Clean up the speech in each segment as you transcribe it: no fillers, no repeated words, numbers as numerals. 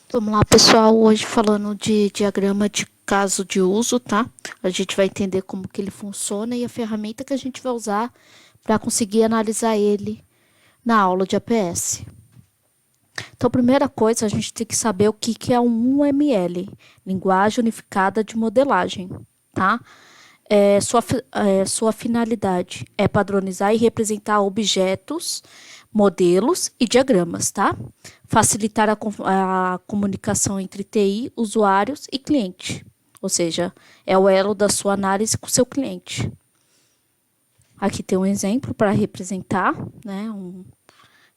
Vamos lá, pessoal. Hoje falando de diagrama de caso de uso, tá? A gente vai entender como que ele funciona e a ferramenta que a gente vai usar para conseguir analisar ele na aula de APS. Então, primeira coisa, a gente tem que saber o que é um UML, Linguagem Unificada de Modelagem, tá? Sua finalidade é padronizar e representar objetos, modelos e diagramas, tá? Facilitar a comunicação entre TI, usuários e cliente. Ou seja, é o elo da sua análise com o seu cliente. Aqui tem um exemplo para representar, né,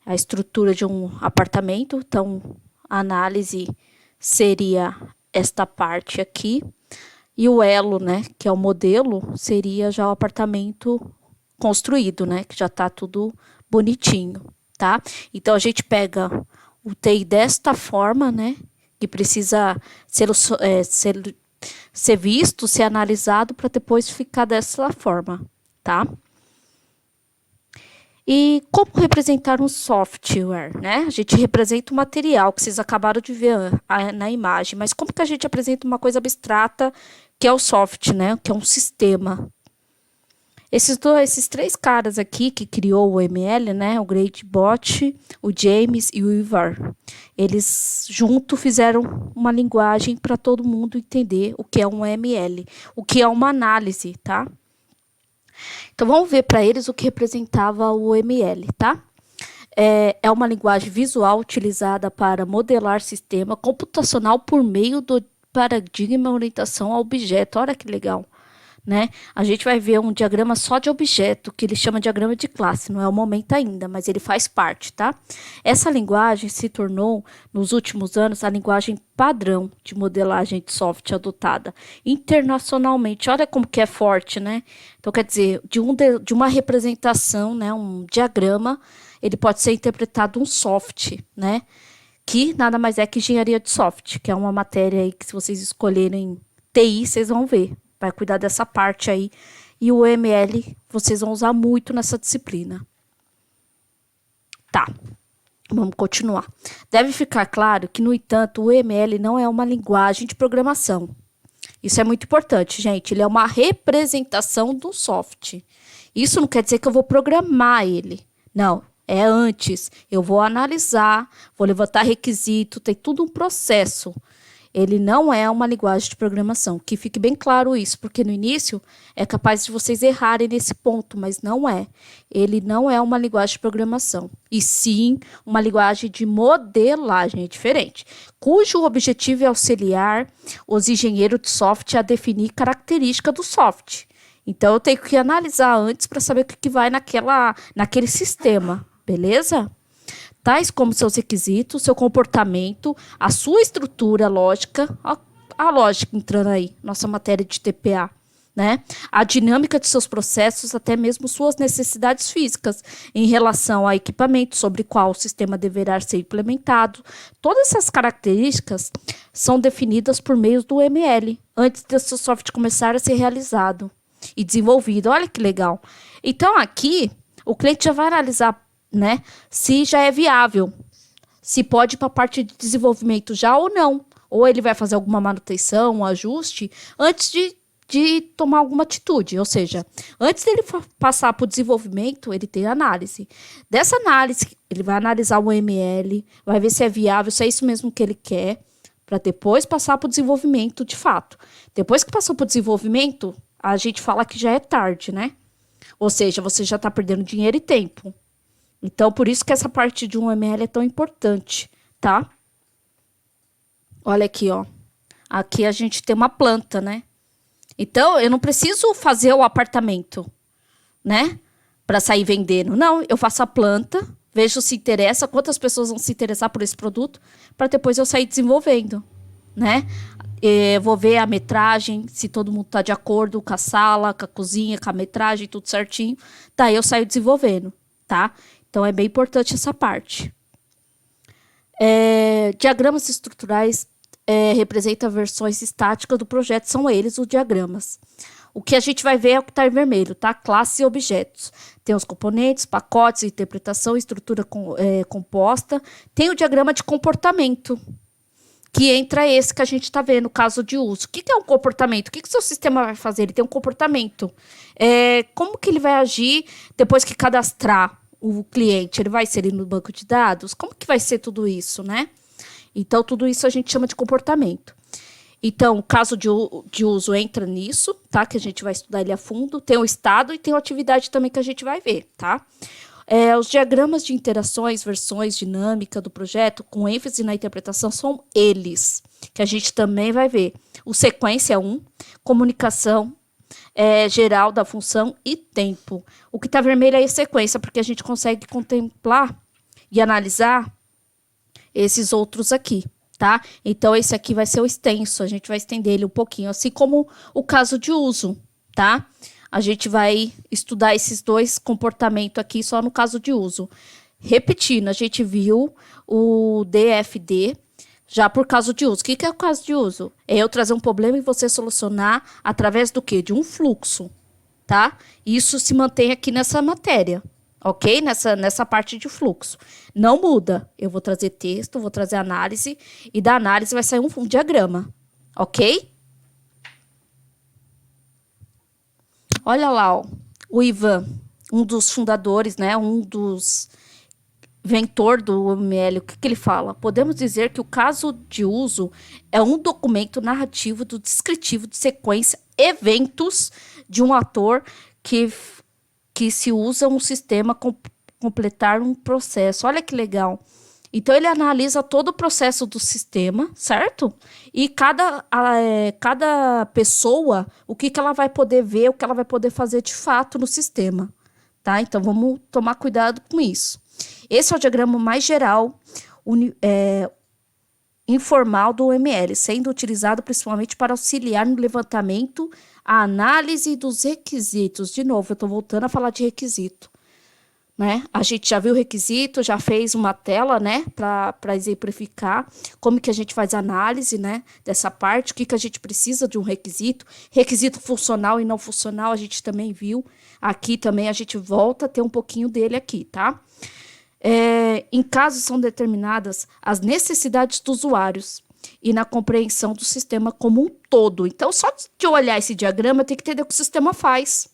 a estrutura de um apartamento. Então, a análise seria esta parte aqui. E o elo, né, que é o modelo, seria já o apartamento construído, né, que já está tudo bonitinho, tá? Então, a gente pega o TI desta forma, né, que precisa ser visto, ser analisado para depois ficar dessa forma, tá? E como representar um software, né? A gente representa o material que vocês acabaram de ver na imagem, mas como que a gente apresenta uma coisa abstrata que é o software, né? Que é um sistema. Esses três caras aqui que criou o ML, né? O Greatbot, o James e o Ivar. Eles juntos fizeram uma linguagem para todo mundo entender o que é um ML, o que é uma análise, tá? Então, vamos ver para eles o que representava o ML, tá? É uma linguagem visual utilizada para modelar sistema computacional por meio do paradigma orientação a objeto. Olha que legal, né? A gente vai ver um diagrama só de objeto, que ele chama de diagrama de classe. Não é o momento ainda, mas ele faz parte, tá? Essa linguagem se tornou, nos últimos anos, a linguagem padrão de modelagem de software adotada internacionalmente. Olha como que é forte, né? Então, quer dizer, de uma representação, né, um diagrama, ele pode ser interpretado um software, né? Que nada mais é que engenharia de software, que é uma matéria aí que, se vocês escolherem TI, vocês vão ver. Vai cuidar dessa parte aí. E o ML vocês vão usar muito nessa disciplina. Tá, vamos continuar. Deve ficar claro que, no entanto, o ML não é uma linguagem de programação. Isso é muito importante, gente. Ele é uma representação do software. Isso não quer dizer que eu vou programar ele. Não, é antes. Eu vou analisar, vou levantar requisito, tem tudo um processo. Ele não é uma linguagem de programação. Que fique bem claro isso, porque no início é capaz de vocês errarem nesse ponto, mas não é. Ele não é uma linguagem de programação, e sim uma linguagem de modelagem, é diferente, cujo objetivo é auxiliar os engenheiros de software a definir características do software. Então, eu tenho que analisar antes para saber o que vai naquele sistema, beleza? Tais como seus requisitos, seu comportamento, a sua estrutura lógica, a lógica entrando aí, nossa matéria de TPA, né? A dinâmica de seus processos, até mesmo suas necessidades físicas em relação a equipamento sobre qual o sistema deverá ser implementado. Todas essas características são definidas por meio do ML, antes do seu software começar a ser realizado e desenvolvido. Olha que legal. Então, aqui, o cliente já vai analisar, né, se já é viável, se pode ir para a parte de desenvolvimento já ou não, ou ele vai fazer alguma manutenção, um ajuste, antes de tomar alguma atitude. Ou seja, antes dele passar para o desenvolvimento, ele tem análise. Dessa análise, ele vai analisar o ML, vai ver se é viável, se é isso mesmo que ele quer, para depois passar para o desenvolvimento de fato. Depois que passou para o desenvolvimento, a gente fala que já é tarde, né? Ou seja, você já está perdendo dinheiro e tempo. Então, por isso que essa parte de um ML é tão importante, tá? Olha aqui, ó. Aqui a gente tem uma planta, né? Então, eu não preciso fazer o apartamento, né? Para sair vendendo. Não, eu faço a planta, vejo se interessa, quantas pessoas vão se interessar por esse produto, para depois eu sair desenvolvendo, né? Vou ver a metragem, se todo mundo tá de acordo com a sala, com a cozinha, com a metragem, tudo certinho. Daí eu saio desenvolvendo, tá? Então, é bem importante essa parte. Diagramas estruturais representam versões estáticas do projeto, são eles os diagramas. O que a gente vai ver é o que está em vermelho, tá? Classes e objetos. Tem os componentes, pacotes, interpretação, estrutura composta. Tem o diagrama de comportamento. que entra esse que a gente está vendo, caso de uso. O que é um comportamento? O que o seu sistema vai fazer? Ele tem um comportamento. Como que ele vai agir depois que cadastrar o cliente? Ele vai inserir no banco de dados? Como que vai ser tudo isso, né? Então, tudo isso a gente chama de comportamento. Então, o caso de uso entra nisso, tá? Que a gente vai estudar ele a fundo. Tem o estado e tem a atividade também que a gente vai ver, tá? Os diagramas de interações, versões, dinâmica do projeto, com ênfase na interpretação, são eles, que a gente também vai ver. O sequência 1, comunicação geral da função e tempo. O que está vermelho é a sequência, porque a gente consegue contemplar e analisar esses outros aqui, tá? Então, esse aqui vai ser o extenso, a gente vai estender ele um pouquinho, assim como o caso de uso, tá? A gente vai estudar esses dois comportamentos aqui só no caso de uso. Repetindo, a gente viu o DFD já por caso de uso. O que é o caso de uso? É eu trazer um problema e você solucionar através do quê? De um fluxo, tá? Isso se mantém aqui nessa matéria, ok? Nessa parte de fluxo. Não muda. Eu vou trazer texto, vou trazer análise, e da análise vai sair um diagrama, ok? Olha lá, ó, o Ivan, um dos fundadores, né, um dos inventor do UML, o que ele fala? Podemos dizer que o caso de uso é um documento narrativo do descritivo de sequência, eventos de um ator que se usa um sistema completar um processo. Olha que legal. Então, ele analisa todo o processo do sistema, certo? E cada pessoa, o que ela vai poder ver, o que ela vai poder fazer de fato no sistema, tá? Então, vamos tomar cuidado com isso. Esse é o diagrama mais geral, informal do UML, sendo utilizado principalmente para auxiliar no levantamento, a análise dos requisitos. De novo, eu estou voltando a falar de requisito. Né? A gente já viu o requisito, já fez uma tela, né, para exemplificar como que a gente faz a análise, né, dessa parte, o que a gente precisa de um requisito funcional e não funcional, a gente também viu. Aqui também a gente volta a ter um pouquinho dele aqui, tá? Em casos são determinadas as necessidades dos usuários e na compreensão do sistema como um todo. Então, só de eu olhar esse diagrama, eu tenho que entender o que o sistema faz,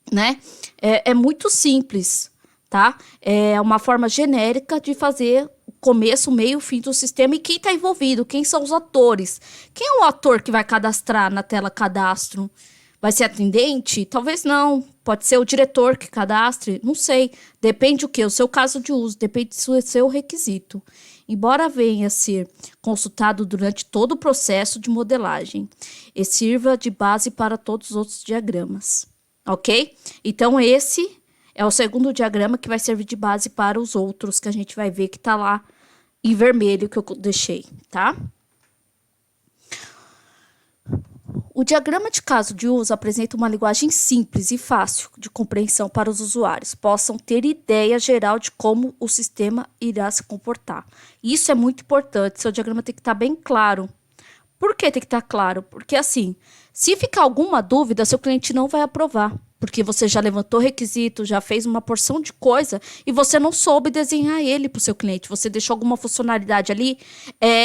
né? É muito simples. Tá? É uma forma genérica de fazer o começo, o meio, o fim do sistema e quem está envolvido, quem são os atores. Quem é o ator que vai cadastrar na tela cadastro? Vai ser atendente? Talvez não. Pode ser o diretor que cadastre? Não sei. Depende o quê? O seu caso de uso, depende do seu requisito. Embora venha a ser consultado durante todo o processo de modelagem e sirva de base para todos os outros diagramas. Ok? Então, esse é o segundo diagrama que vai servir de base para os outros, que a gente vai ver que está lá em vermelho que eu deixei, tá? O diagrama de caso de uso apresenta uma linguagem simples e fácil de compreensão para os usuários, possam ter ideia geral de como o sistema irá se comportar. Isso é muito importante, seu diagrama tem que estar bem claro. Por que tem que estar claro? Porque assim, se ficar alguma dúvida, seu cliente não vai aprovar. Porque você já levantou requisito, já fez uma porção de coisa e você não soube desenhar ele para o seu cliente. Você deixou alguma funcionalidade ali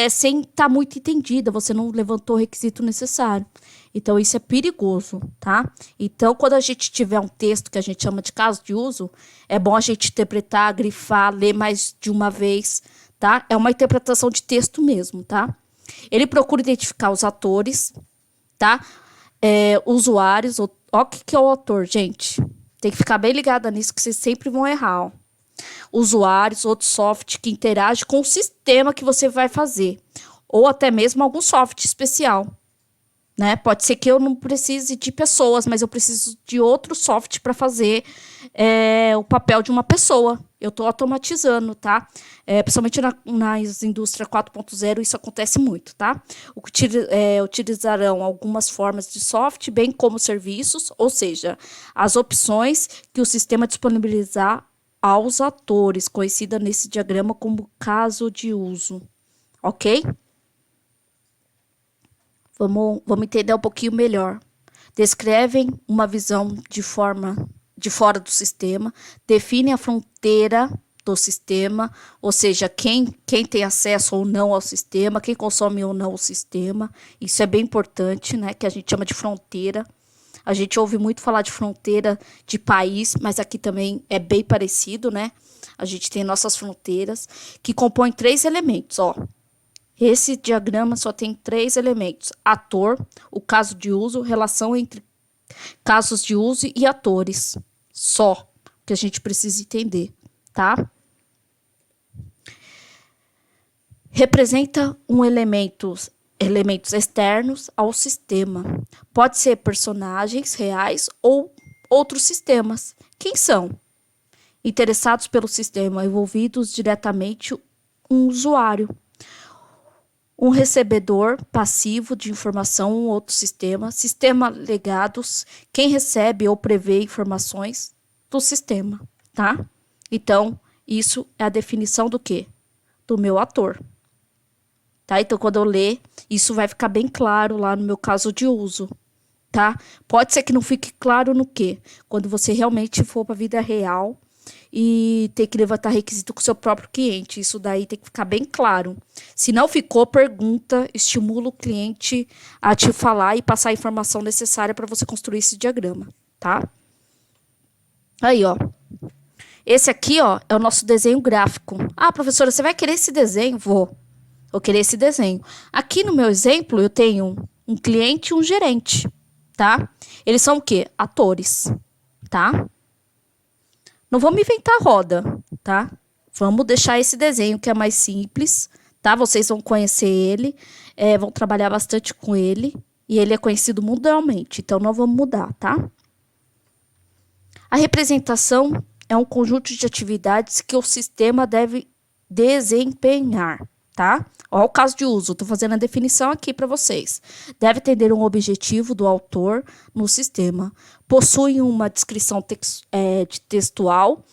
sem estar muito entendida. Você não levantou o requisito necessário. Então, isso é perigoso, tá? Então, quando a gente tiver um texto que a gente chama de caso de uso, é bom a gente interpretar, grifar, ler mais de uma vez, tá? É uma interpretação de texto mesmo, tá? Ele procura identificar os atores, tá? Usuários. Ó, o que é o autor, gente? Tem que ficar bem ligada nisso, que vocês sempre vão errar, ó. Usuários, outro software que interage com o sistema que você vai fazer. Ou até mesmo algum software especial. Né? Pode ser que eu não precise de pessoas, mas eu preciso de outro software para fazer o papel de uma pessoa. Eu estou automatizando, tá? Principalmente nas indústrias 4.0, isso acontece muito, tá? Utilizarão algumas formas de software, bem como serviços, ou seja, as opções que o sistema disponibilizar aos atores, conhecida nesse diagrama como caso de uso, ok? Vamos entender um pouquinho melhor. Descrevem uma visão de fora do sistema, definem a fronteira do sistema, ou seja, quem tem acesso ou não ao sistema, quem consome ou não o sistema. Isso é bem importante, né? Que a gente chama de fronteira. A gente ouve muito falar de fronteira de país, mas aqui também é bem parecido, né? A gente tem nossas fronteiras, que compõem 3 elementos, ó. Esse diagrama só tem 3 elementos: ator, o caso de uso, relação entre casos de uso e atores. Só que a gente precisa entender, tá? Representa elementos externos ao sistema. Pode ser personagens reais ou outros sistemas. Quem são? Interessados pelo sistema, envolvidos diretamente um usuário. Um recebedor passivo de informação, um outro sistema. Sistema legados, quem recebe ou prevê informações do sistema, tá? Então, isso é a definição do quê? Do meu ator. Tá? Então, quando eu ler, isso vai ficar bem claro lá no meu caso de uso, tá? Pode ser que não fique claro no quê? Quando você realmente for para a vida real e ter que levantar requisito com o seu próprio cliente. Isso daí tem que ficar bem claro. Se não ficou, pergunta, estimula o cliente a te falar e passar a informação necessária para você construir esse diagrama, tá? Aí, ó. Esse aqui, ó, é o nosso desenho gráfico. Ah, professora, você vai querer esse desenho? Vou querer esse desenho. Aqui no meu exemplo, eu tenho um cliente e um gerente, tá? Eles são o quê? Atores, tá? Não vamos inventar roda, tá? Vamos deixar esse desenho que é mais simples, tá? Vocês vão conhecer ele, vão trabalhar bastante com ele, e ele é conhecido mundialmente, então não vamos mudar, tá? A representação é um conjunto de atividades que o sistema deve desempenhar, tá? Ó, o caso de uso, estou fazendo a definição aqui para vocês. Deve atender um objetivo do autor no sistema. Possui uma descrição textual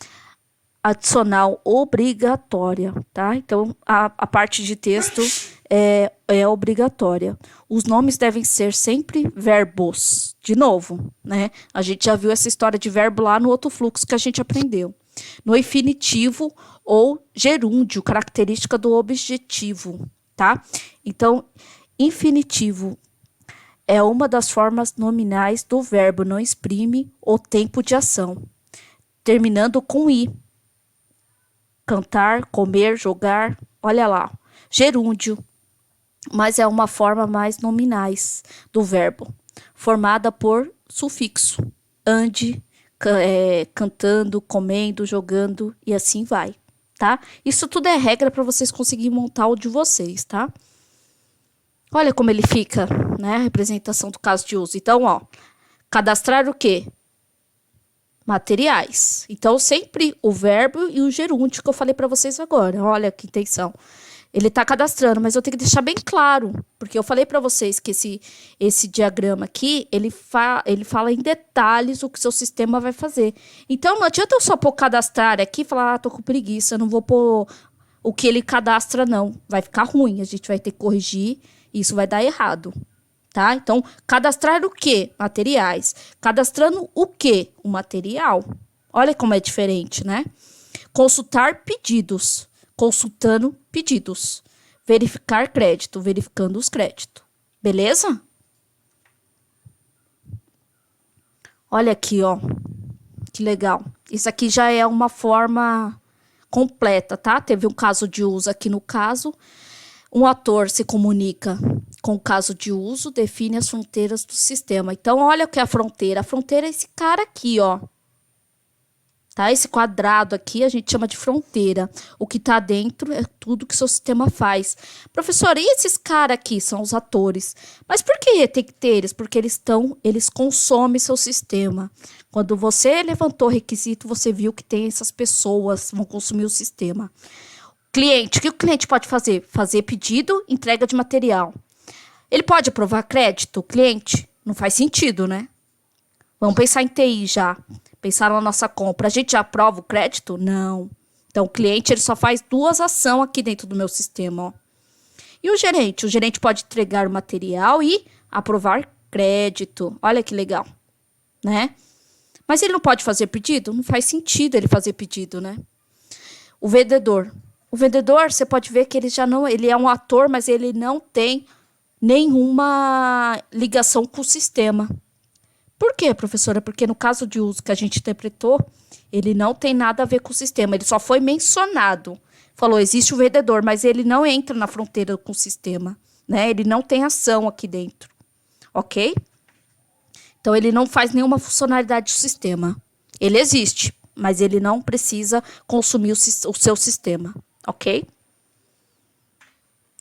adicional obrigatória, tá? Então, a parte de texto é obrigatória. Os nomes devem ser sempre verbos. De novo, né? A gente já viu essa história de verbo lá no outro fluxo que a gente aprendeu. No infinitivo ou gerúndio, característica do objetivo, tá? Então, infinitivo é uma das formas nominais do verbo, não exprime o tempo de ação, terminando com i. Cantar, comer, jogar, olha lá. Gerúndio, mas é uma forma mais nominais do verbo, formada por sufixo, ande, cantando, comendo, jogando e assim vai, tá? Isso tudo é regra para vocês conseguirem montar o de vocês, tá? Olha como ele fica, né? A representação do caso de uso. Então, ó, cadastrar o quê? Materiais. Então, sempre o verbo e o gerúndio que eu falei para vocês agora. Olha que intenção. Ele está cadastrando, mas eu tenho que deixar bem claro, porque eu falei para vocês que esse diagrama aqui, ele fala em detalhes o que seu sistema vai fazer. Então, não adianta eu só pôr cadastrar aqui e falar, tô com preguiça, não vou pôr o que ele cadastra, não. Vai ficar ruim, a gente vai ter que corrigir, e isso vai dar errado, tá? Então, cadastrar o quê? Materiais. Cadastrando o quê? O material. Olha como é diferente, né? Consultar pedidos. Consultando pedidos. Verificar crédito. Verificando os créditos. Beleza? Olha aqui, ó. Que legal. Isso aqui já é uma forma completa, tá? Teve um caso de uso aqui no caso. Um ator se comunica com o caso de uso, define as fronteiras do sistema. Então, olha o que é a fronteira. A fronteira é esse cara aqui, ó. Tá? Esse quadrado aqui a gente chama de fronteira. O que está dentro é tudo que o seu sistema faz. Professora, e esses caras aqui são os atores? Mas por que tem que ter eles? Porque eles consomem seu sistema. Quando você levantou o requisito, você viu que tem essas pessoas que vão consumir o sistema. Cliente, o que o cliente pode fazer? Fazer pedido, entrega de material. Ele pode aprovar crédito? O cliente? Não faz sentido, né? Vamos pensar em TI já. Pensar na nossa compra. A gente já aprova o crédito? Não. Então, o cliente ele só faz 2 ações aqui dentro do meu sistema. Ó. E o gerente? O gerente pode entregar o material e aprovar crédito. Olha que legal. Né? Mas ele não pode fazer pedido? Não faz sentido ele fazer pedido, né? O vendedor. O vendedor, você pode ver que ele já não, ele é um ator, mas ele não tem nenhuma ligação com o sistema. Por quê, professora? Porque no caso de uso que a gente interpretou, ele não tem nada a ver com o sistema, ele só foi mencionado. Falou, existe o vendedor, mas ele não entra na fronteira com o sistema, né? Ele não tem ação aqui dentro, ok? Então, ele não faz nenhuma funcionalidade do sistema. Ele existe, mas ele não precisa consumir o seu sistema, ok?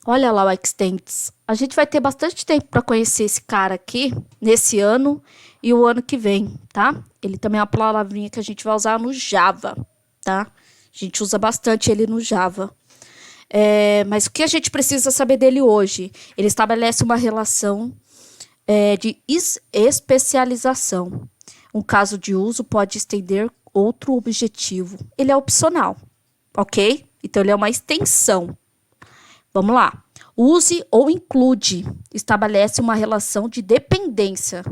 Olha lá o Extends. A gente vai ter bastante tempo para conhecer esse cara aqui, nesse ano e o ano que vem, tá? Ele também é uma palavrinha que a gente vai usar no Java, tá? A gente usa bastante ele no Java. Mas o que a gente precisa saber dele hoje? Ele estabelece uma relação de especialização. Um caso de uso pode estender outro objetivo. Ele é opcional, ok? Então, ele é uma extensão. Vamos lá. Use ou include. Estabelece uma relação de dependência,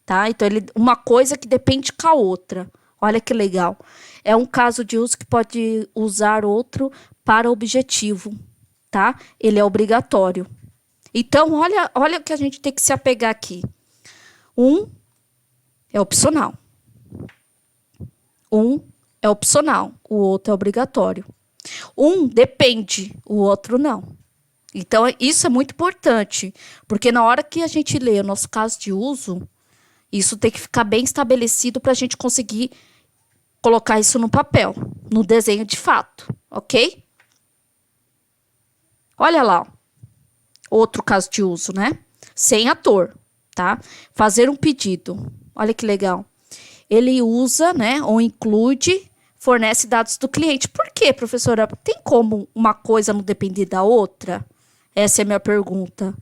tá? Então, uma coisa que depende com a outra. Olha que legal. É um caso de uso que pode usar outro para objetivo, tá? Ele é obrigatório. Então, olha o que a gente tem que se apegar aqui. Um é opcional. Um é opcional, o outro é obrigatório. Um depende, o outro não. Então, isso é muito importante, porque na hora que a gente lê o nosso caso de uso, isso tem que ficar bem estabelecido para a gente conseguir colocar isso no papel, no desenho de fato, ok? Olha lá, outro caso de uso, né? Sem ator, tá? Fazer um pedido, olha que legal. Ele usa, né, ou include, fornece dados do cliente. Por quê, professora? Tem como uma coisa não depender da outra? Essa é a minha pergunta.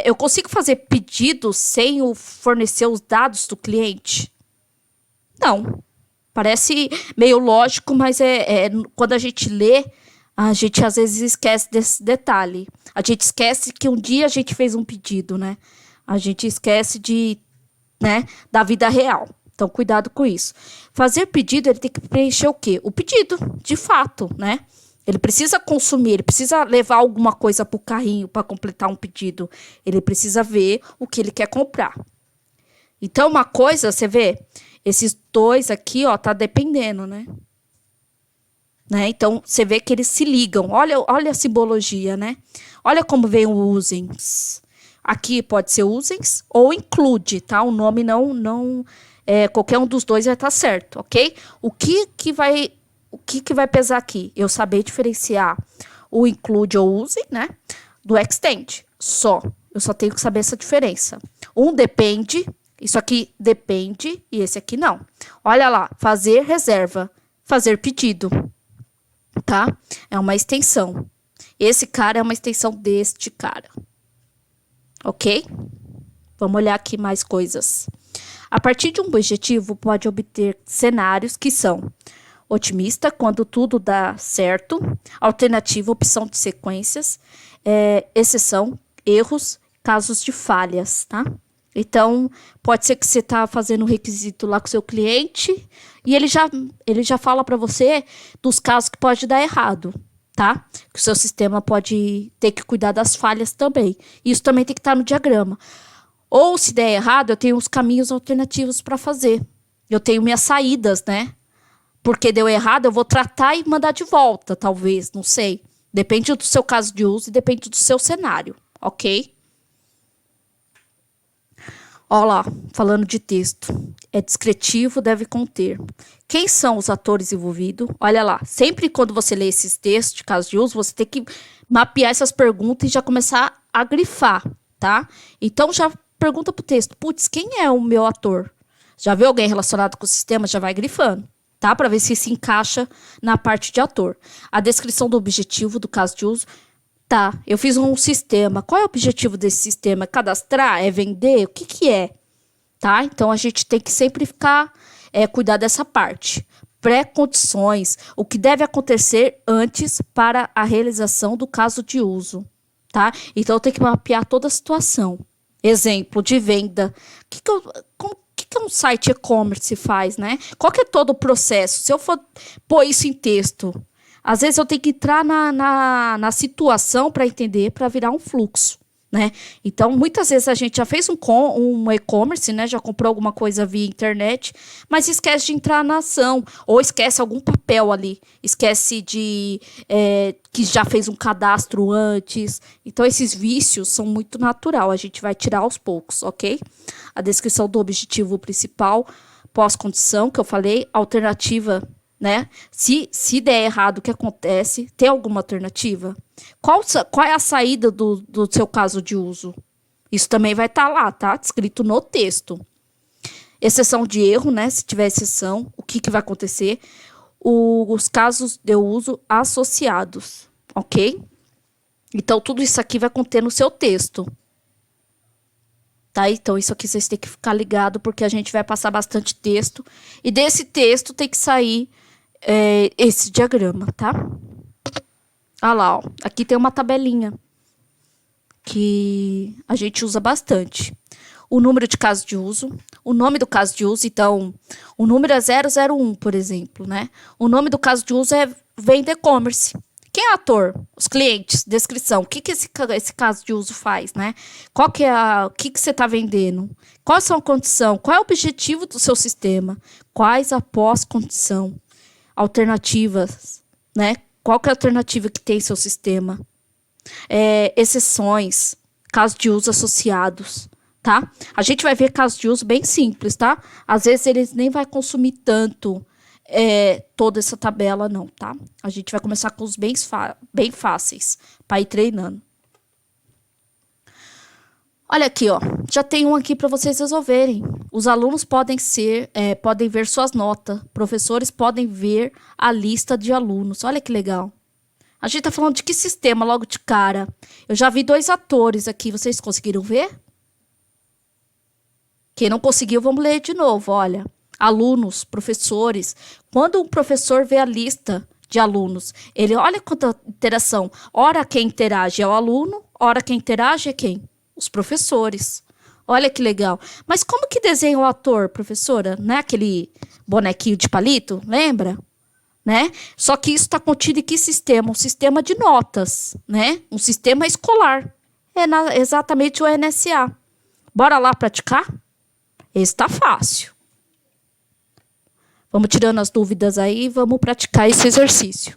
Eu consigo fazer pedido sem fornecer os dados do cliente? Não. Parece meio lógico, mas quando a gente lê, a gente às vezes esquece desse detalhe. A gente esquece que um dia a gente fez um pedido, né? A gente esquece da vida real. Então, cuidado com isso. Fazer pedido, ele tem que preencher o quê? O pedido, de fato, né? Ele precisa consumir, ele precisa levar alguma coisa para o carrinho para completar um pedido. Ele precisa ver o que ele quer comprar. Então, uma coisa, você vê, esses dois aqui, ó, tá dependendo, né? Então, você vê que eles se ligam. Olha a simbologia, né? Olha como vem o usens. Aqui pode ser usens ou include, tá? O nome não qualquer um dos dois vai estar certo, ok? O que vai pesar aqui? Eu saber diferenciar o include ou use, né? Do extend. Eu só tenho que saber essa diferença. Um depende, isso aqui depende e esse aqui não. Olha lá, fazer reserva, fazer pedido, tá? É uma extensão. Esse cara é uma extensão deste cara. Ok? Vamos olhar aqui mais coisas. A partir de um objetivo, pode obter cenários que são otimista, quando tudo dá certo, alternativa, opção de sequências, exceção, erros, casos de falhas, tá? Então, pode ser que você está fazendo um requisito lá com o seu cliente e ele já fala para você dos casos que pode dar errado, tá? Que o seu sistema pode ter que cuidar das falhas também. Isso também tem que estar no diagrama. Ou, se der errado, eu tenho os caminhos alternativos para fazer. Eu tenho minhas saídas, né? Porque deu errado, eu vou tratar e mandar de volta, talvez, não sei. Depende do seu caso de uso e depende do seu cenário, ok? Olha lá, falando de texto. É descritivo, deve conter. Quem são os atores envolvidos? Olha lá, sempre quando você lê esses textos de caso de uso, você tem que mapear essas perguntas e já começar a grifar, tá? Então, já pergunta pro texto, putz, quem é o meu ator? Já viu alguém relacionado com o sistema? Já vai grifando, tá? Para ver se se encaixa na parte de ator. A descrição do objetivo do caso de uso. Tá, eu fiz um sistema. Qual é o objetivo desse sistema? É cadastrar? É vender? O que é? Tá? Então, a gente tem que sempre cuidar dessa parte. Pré-condições. O que deve acontecer antes para a realização do caso de uso. Tá? Então, eu tenho que mapear toda a situação. Exemplo de venda. O que um site e-commerce faz, né? Qual que é todo o processo? Se eu for pôr isso em texto, Às vezes eu tenho que entrar na situação para entender, para virar um fluxo, né? Então, muitas vezes a gente já fez um e-commerce, né? Já comprou alguma coisa via internet, mas esquece de entrar na ação, ou esquece algum papel ali, esquece que já fez um cadastro antes. Então, esses vícios são muito natural, a gente vai tirar aos poucos, ok? A descrição do objetivo principal, pós-condição, que eu falei, alternativa, né? Se der errado, o que acontece? Tem alguma alternativa? Qual é a saída do seu caso de uso? Isso também vai estar lá, tá? Escrito no texto. Exceção de erro, né? Se tiver exceção, o que vai acontecer? Os casos de uso associados, ok? Então, tudo isso aqui vai conter no seu texto. Tá? Então, isso aqui vocês têm que ficar ligado, porque a gente vai passar bastante texto. E desse texto tem que sair esse diagrama, tá? Ah lá, ó. Aqui tem uma tabelinha que a gente usa bastante. O número de casos de uso, o nome do caso de uso, então, o número é 001, por exemplo, né? O nome do caso de uso vem do e-commerce. Quem é ator? Os clientes, descrição. O que esse caso de uso faz, né? O que você está vendendo? Qual a sua condição? Qual é o objetivo do seu sistema? Quais a pós-condição? Alternativas, né? Qual que é a alternativa que tem em seu sistema? Exceções, casos de uso associados, tá? A gente vai ver casos de uso bem simples, tá? Às vezes eles nem vai consumir tanto toda essa tabela, não, tá? A gente vai começar com os bem fáceis, para ir treinando. Olha aqui, ó. Já tem um aqui para vocês resolverem. Os alunos podem ver suas notas. Professores podem ver a lista de alunos. Olha que legal. A gente tá falando de que sistema logo de cara? Eu já vi 2 atores aqui. Vocês conseguiram ver? Quem não conseguiu, vamos ler de novo. Olha. Alunos, professores. Quando um professor vê a lista de alunos, ele olha quanta interação. Ora quem interage é o aluno, ora quem interage é quem? Os professores. Olha que legal. Mas como que desenha o ator, professora? Não é aquele bonequinho de palito? Lembra? Né? Só que isso está contido em que sistema? Um sistema de notas, né? Um sistema escolar. Exatamente o NSA. Bora lá praticar? Esse está fácil. Vamos tirando as dúvidas aí e vamos praticar esse exercício.